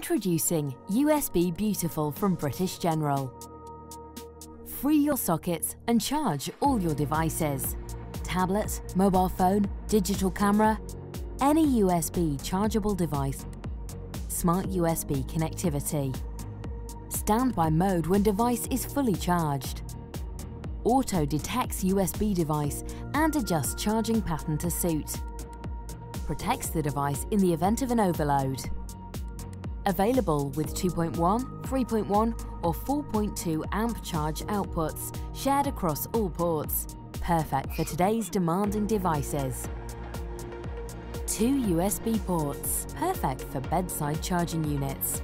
Introducing USB Beautiful from British General. Free your sockets and charge all your devices. Tablet, mobile phone, digital camera, any USB chargeable device. Smart USB connectivity. Standby mode when device is fully charged. Auto detects USB device and adjusts charging pattern to suit. Protects the device in the event of an overload. Available with 2.1, 3.1 or 4.2 amp charge outputs shared across all ports. Perfect for today's demanding devices. 2 USB ports, perfect for bedside charging units.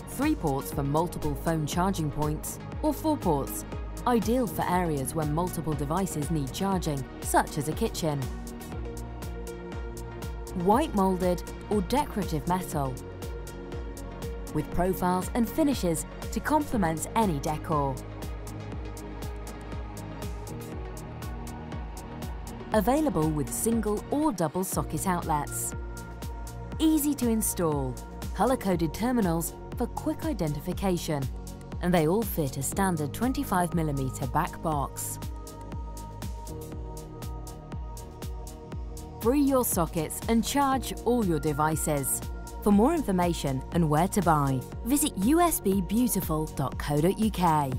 3 ports for multiple phone charging points, or 4 ports, ideal for areas where multiple devices need charging, such as a kitchen. White molded or decorative metal, with profiles and finishes to complement any decor. Available with single or double socket outlets. Easy to install, colour-coded terminals for quick identification, and they all fit a standard 25mm back box. Free your sockets and charge all your devices. For more information and where to buy, visit usbbeautiful.co.uk.